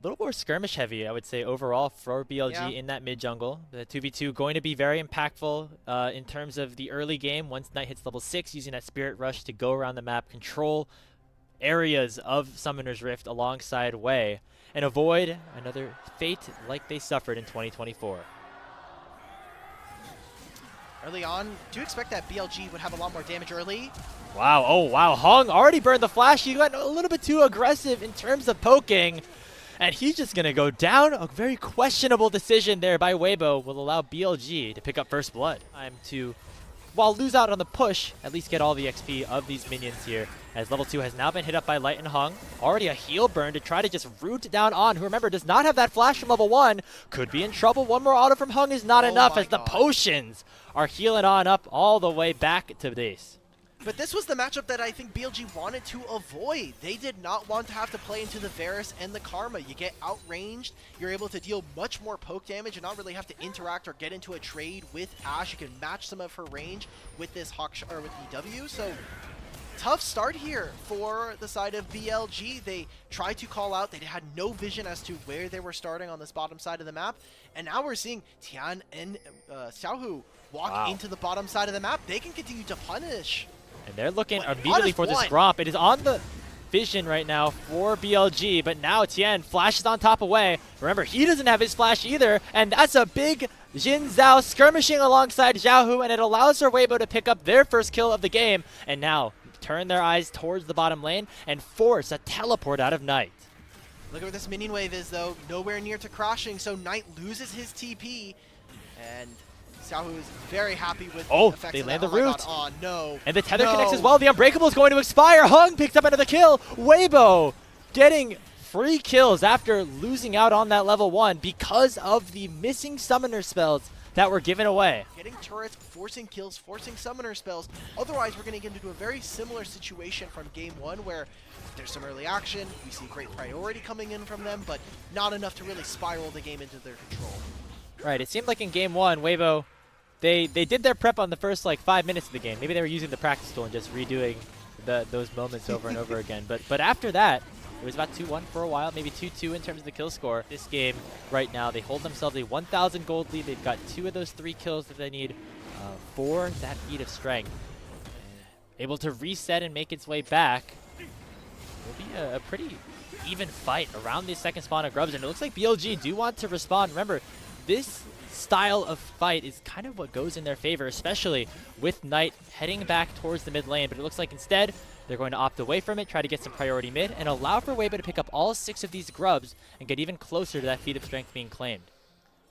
little more skirmish heavy, I would say, overall for BLG in that mid jungle. The 2v2 going to be very impactful in terms of the early game. Once Knight hits level 6, using that Spirit Rush to go around the map, control areas of Summoner's Rift alongside Wei, and avoid another fate like they suffered in 2024. Early on, do you expect that BLG would have a lot more damage early? Wow, oh wow, Hung already burned the flash. He got a little bit too aggressive in terms of poking, and he's just going to go down. A very questionable decision there by Weibo will allow BLG to pick up first blood. Time to, while lose out on the push, at least get all the XP of these minions here, as level 2 has now been hit up by Light and Hung. Already a heal burn to try to just root down On, who, remember, does not have that flash from level 1. Could be in trouble. One more auto from Hung is not enough, as the potions are healing On up all the way back to base. But this was the matchup that I think BLG wanted to avoid. They did not want to have to play into the Varus and the Karma. You get outranged, you're able to deal much more poke damage and not really have to interact or get into a trade with Ashe. You can match some of her range with this or with EW. So tough start here for the side of BLG. They tried to call out. They had no vision as to where they were starting on this bottom side of the map. And now we're seeing Tian and Xiaohu walk into the bottom side of the map. They can continue to punish. And they're looking immediately for this Gromp. It is on the vision right now for BLG, but now Tian flashes on top of Wei. Remember, he doesn't have his flash either, and that's a big Jin Zhao skirmishing alongside Xiaohu, and it allows for Weibo to pick up their first kill of the game, and now turn their eyes towards the bottom lane and force a teleport out of Knight. Look at where this minion wave is, though. Nowhere near to crashing, so Knight loses his TP, and Xiaohu is very happy with the effects they of land that. the root. Oh, no. And the tether connects as well. The Unbreakable is going to expire. Hung picks up another kill. Weibo getting free kills after losing out on that level 1 because of the missing summoner spells that were given away. Getting turrets, forcing kills, forcing summoner spells. Otherwise, we're going to get into a very similar situation from game 1 where there's some early action. We see great priority coming in from them, but not enough to really spiral the game into their control. Right, it seemed like in game 1, Weibo, they did their prep on the first like 5 minutes of the game. Maybe they were using the practice tool and just redoing those moments over and over again. But after that, it was about 2-1 for a while, maybe 2-2 in terms of the kill score. This game right now, they hold themselves a 1,000 gold lead. They've got 2 of those 3 kills that they need for that feat of strength. Able to reset and make its way back. Will be a pretty even fight around the second spawn of Grubs, and it looks like BLG do want to respond. Remember, this style of fight is kind of what goes in their favor, especially with Knight heading back towards the mid lane. But it looks like instead, they're going to opt away from it, try to get some priority mid, and allow for Weibo to pick up all 6 of these Grubs and get even closer to that feat of strength being claimed.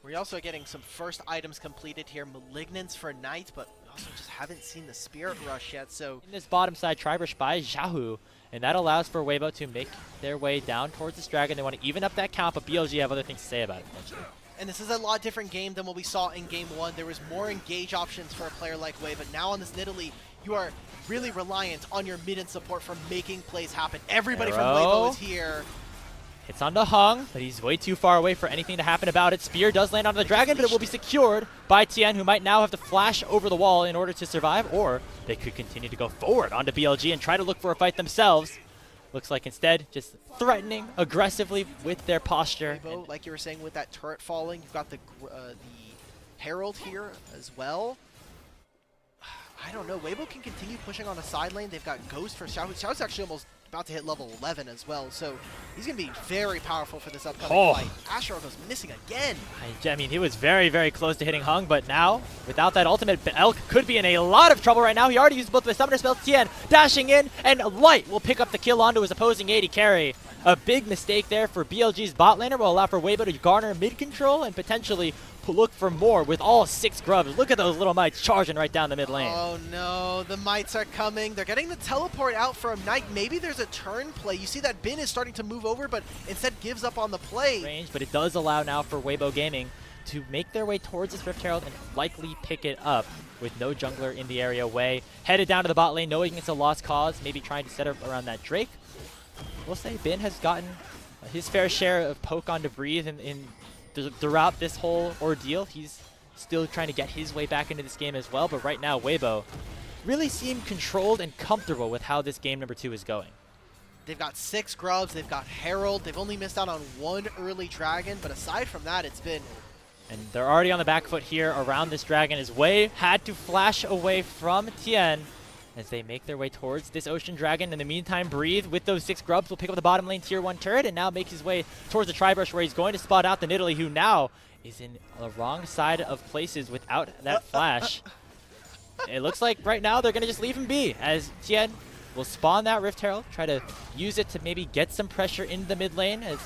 We're also getting some first items completed here. Malignance for Knight, but we also just haven't seen the Spirit Rush yet. So in this bottom side, Tri-Brush by Xiaohu, and that allows for Weibo to make their way down towards this dragon. They want to even up that count, but BLG have other things to say about it, potentially. And this is a lot different game than what we saw in game 1. There was more engage options for a player like Wei, but now on this Nidalee, you are really reliant on your mid and support for making plays happen. Everybody from Weibo is here. Hits onto Hung, but he's way too far away for anything to happen about it. Spear does land onto the dragon, but it will be secured by Tian, who might now have to flash over the wall in order to survive, or they could continue to go forward onto BLG and try to look for a fight themselves. Looks like instead, just threatening aggressively with their posture. Weibo, like you were saying, with that turret falling, you've got the Herald here as well. I don't know. Weibo can continue pushing on a side lane. They've got Ghost for Xiao. Xiao's actually almost about to hit level 11 as well, so he's going to be very powerful for this upcoming fight. Asher goes missing again. I mean, he was very, very close to hitting Hung, but now, without that ultimate, Elk could be in a lot of trouble right now. He already used both of his summoner spells. Tian dashing in, and Light will pick up the kill onto his opposing AD carry. A big mistake there for BLG's bot laner will allow for Weibo to garner mid control and potentially look for more with all 6 Grubs. Look at those little mites charging right down the mid lane. Oh no, the mites are coming. They're getting the teleport out from Knight. Maybe there's a turn play. You see that Bin is starting to move over, but instead gives up on the play. Range, but it does allow now for Weibo Gaming to make their way towards this Rift Herald and likely pick it up with no jungler in the area. Wei headed down to the bot lane, knowing it's a lost cause, maybe trying to set up around that Drake. We'll say Bin has gotten his fair share of poke on to breathe throughout this whole ordeal. He's still trying to get his way back into this game as well, but right now Weibo really seem controlled and comfortable with how this game number 2 is going. They've got 6 Grubs, they've got Herald, they've only missed out on 1 early Dragon, but aside from that, it's been... And they're already on the back foot here around this Dragon as Wei had to flash away from Tien as they make their way towards this Ocean Dragon. In the meantime, Breathe with those 6 Grubs will pick up the bottom lane tier 1 turret and now make his way towards the Tri-Brush where he's going to spot out the Nidalee, who now is in the wrong side of places without that flash. It looks like right now they're going to just leave him be as Tien will spawn that Rift Herald, try to use it to maybe get some pressure in the mid lane, as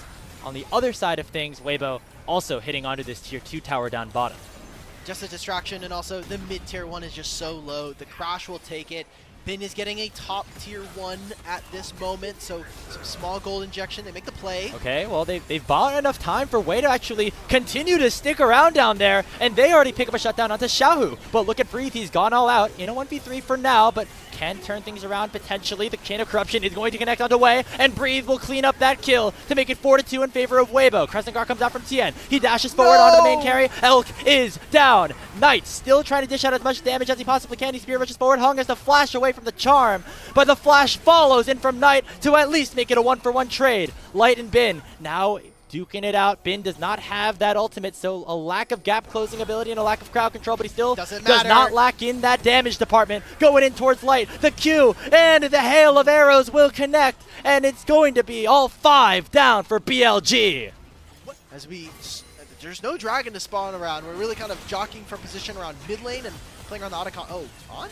on the other side of things, Weibo also hitting onto this tier 2 tower down bottom. Just a distraction, and also the mid tier 1 is just so low. The Crash will take it. Bin is getting a top tier 1 at this moment, so some small gold injection. They make the play. Okay, well, they've bought enough time for Wei to actually continue to stick around down there, and they already pick up a shutdown onto Xiaohu. But look at Breathe, he's gone all out in a 1v3 for now, but can turn things around potentially. The Chain of Corruption is going to connect onto Wei, and Breathe will clean up that kill to make it 4-2 in favor of Weibo. Crescent Guard comes out from Tien. He dashes forward onto the main carry. Elk is down. Knight still trying to dish out as much damage as he possibly can. He spear rushes forward. Hung has to flash away from the charm, but the flash follows in from Knight to at least make it a 1-for-1 trade. Light and Bin now duking it out. Bin does not have that ultimate, so a lack of gap closing ability and a lack of crowd control, but he still does not lack in that damage department. Going in towards Light, the Q and the hail of arrows will connect, and it's going to be all 5 down for BLG. As there's no Dragon to spawn around. We're really kind of jockeying for position around mid lane and playing around the Otacon. Oh, on?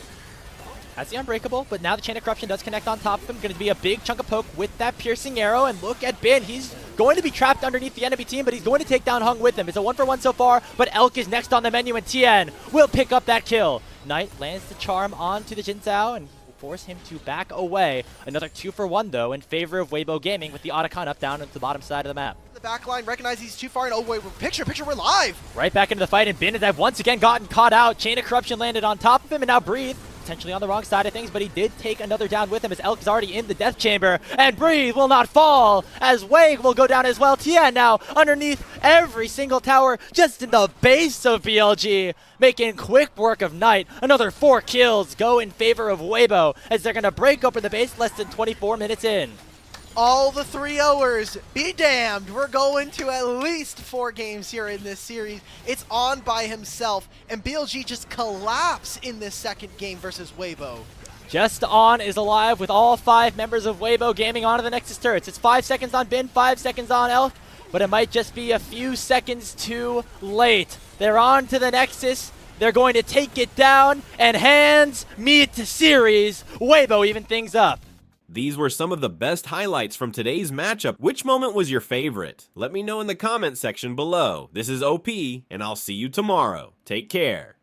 That's the Unbreakable, but now the Chain of Corruption does connect on top of him. Going to be a big chunk of poke with that piercing arrow, and look at Bin. He's going to be trapped underneath the enemy team, but he's going to take down Hung with him. It's a 1-for-1 so far, but Elk is next on the menu, and Tien will pick up that kill. Knight lands the charm onto the Jin Zhao and will force him to back away. Another 2-for-1 though in favor of Weibo Gaming, with the Otacon up down at the bottom side of the map. The back line recognize he's too far, and oh wait, picture, we're live! Right back into the fight, and Bin has once again gotten caught out. Chain of Corruption landed on top of him, and now Breathe potentially on the wrong side of things, but he did take another down with him as Elk is already in the death chamber, and Breathe will not fall as Wei will go down as well. Tien now underneath every single tower, just in the base of BLG, making quick work of Knight. Another 4 kills go in favor of Weibo as they're going to break open the base less than 24 minutes in. All the 3-0ers, be damned. We're going to at least 4 games here in this series. It's On by himself, and BLG just collapse in this second game versus Weibo. Just On is alive with all 5 members of Weibo Gaming onto the Nexus turrets. It's 5 seconds on Bin, 5 seconds on Elk, but it might just be a few seconds too late. They're on to the Nexus. They're going to take it down, and hands meet series. Weibo even things up. These were some of the best highlights from today's matchup. Which moment was your favorite? Let me know in the comment section below. This is OP, and I'll see you tomorrow. Take care.